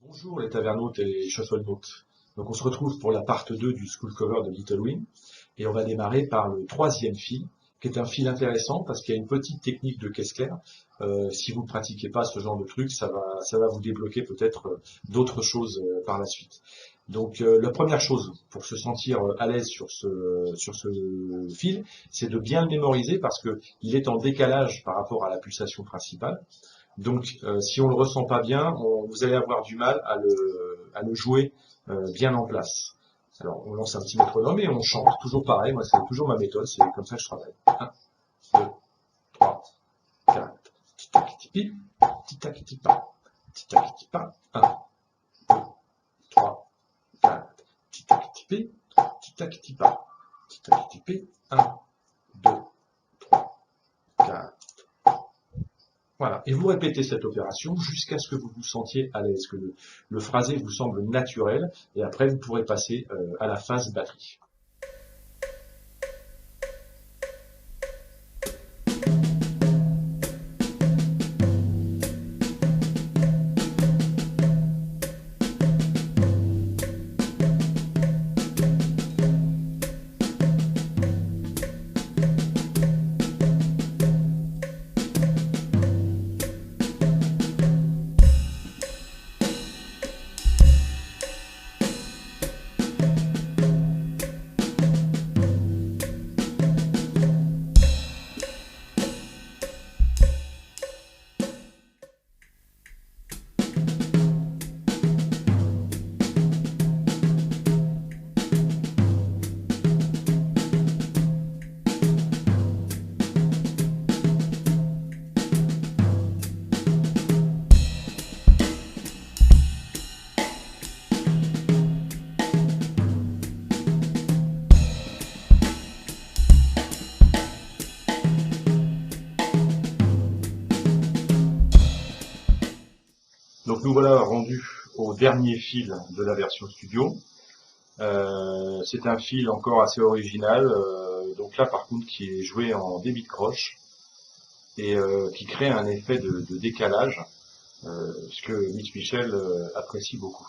Bonjour les tavernautes et les shufflenautes. Donc on se retrouve pour la part 2 du School Cover de Little Wing et on va démarrer par le troisième fil qui est un fil intéressant parce qu'il y a une petite technique de caisse claire. Si vous ne pratiquez pas ce genre de truc, ça va vous débloquer peut-être d'autres choses par la suite. Donc la première chose pour se sentir à l'aise sur ce fil, c'est de bien le mémoriser parce que il est en décalage par rapport à la pulsation principale. Donc, si on le ressent pas bien, vous allez avoir du mal à le jouer bien en place. Alors, on lance un petit métronome et on chante, toujours pareil. Moi, c'est toujours ma méthode, c'est comme ça que je travaille. 1, 2, 3, 4, tic-tac, tipi, tic-tac, tipa, tic-tac, tipa, 1, 2, 3, 4, tic-tac, tipi, tic-tac, tipa, tic-tac, tipi, 1, 2, 3, 4. Voilà, et vous répétez cette opération jusqu'à ce que vous vous sentiez à l'aise, que le phrasé vous semble naturel, et après vous pourrez passer à la phase batterie. Donc nous voilà rendus au dernier fil de la version studio. C'est un fil encore assez original, donc là par contre qui est joué en débit de croche et qui crée un effet de décalage, ce que Mitch Michel apprécie beaucoup.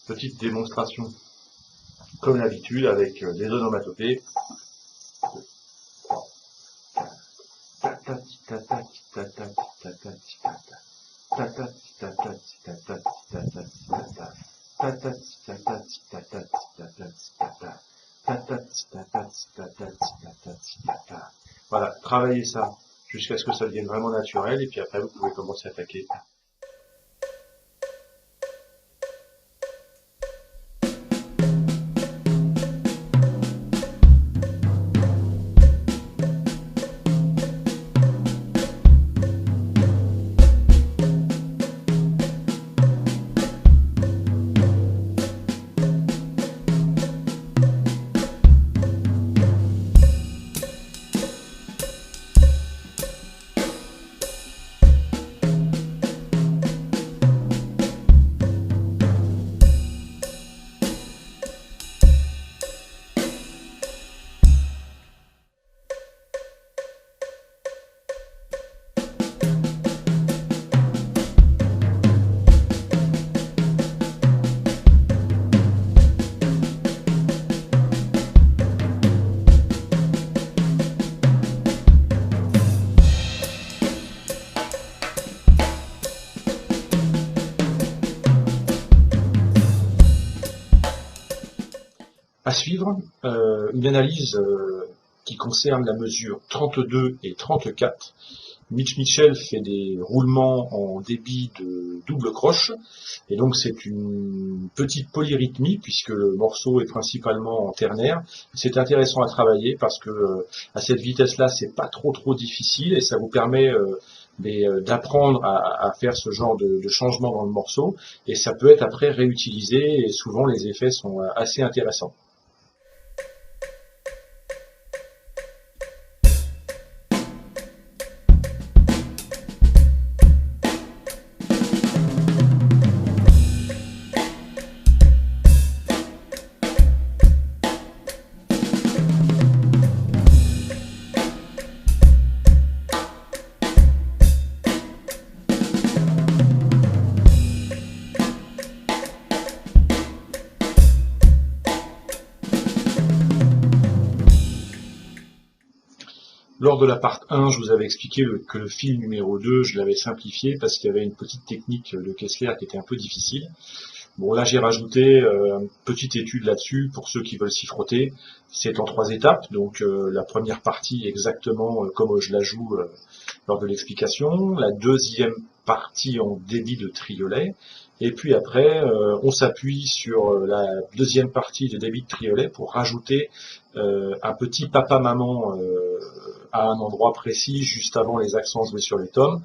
Petite démonstration comme d'habitude avec des onomatopées. Voilà, travaillez ça jusqu'à ce que ça devienne vraiment naturel et puis après vous pouvez commencer à attaquer. À suivre, une analyse qui concerne la mesure 32 et 34. Mitch Michel fait des roulements en débit de double croche, et donc c'est une petite polyrythmie puisque le morceau est principalement en ternaire. C'est intéressant à travailler parce que à cette vitesse-là, c'est pas trop difficile et ça vous permet d'apprendre à faire ce genre de changement dans le morceau, et ça peut être après réutilisé et souvent les effets sont assez intéressants. Lors de la part 1, je vous avais expliqué que le fil numéro 2, je l'avais simplifié parce qu'il y avait une petite technique de Kessler qui était un peu difficile. Bon, là, j'ai rajouté une petite étude là-dessus pour ceux qui veulent s'y frotter. C'est en 3 étapes, donc la première partie exactement comme je la joue lors de l'explication, la deuxième partie en débit de triolet, et puis après, on s'appuie sur la deuxième partie de débit de triolet pour rajouter un petit papa-maman à un endroit précis, juste avant les accents joués sur les tomes,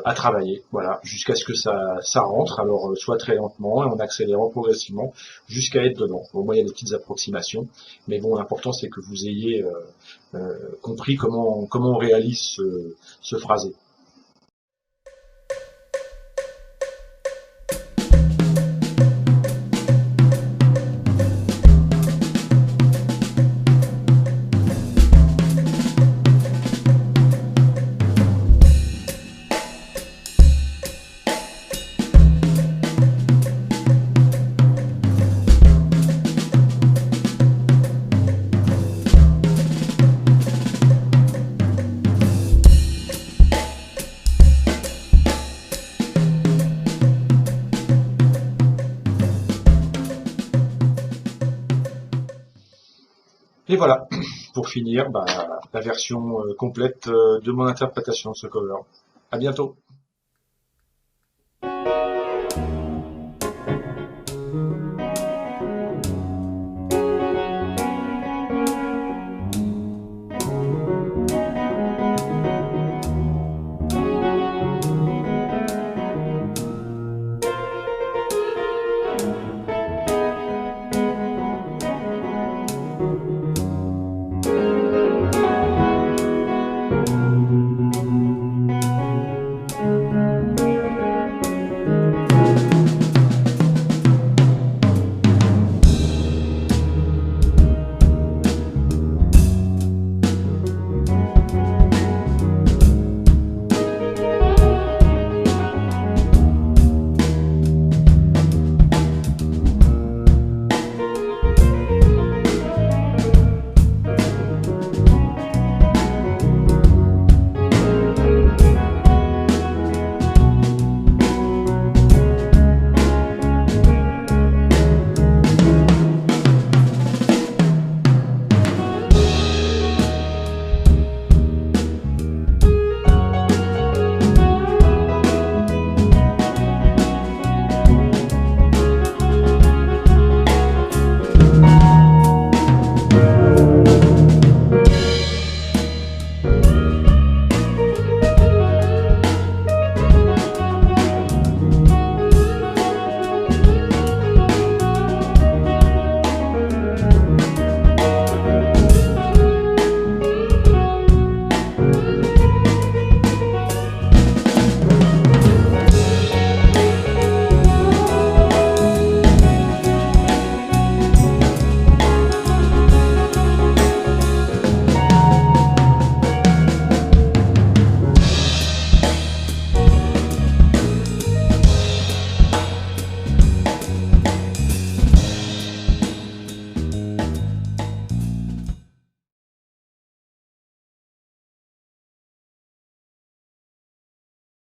à travailler, voilà, jusqu'à ce que ça rentre, alors soit très lentement, et en accélérant progressivement, jusqu'à être dedans. Bon, moi, il y a des petites approximations, mais bon, l'important, c'est que vous ayez compris comment on réalise ce phrasé. Et voilà, pour finir, la version complète de mon interprétation de ce cover. À bientôt.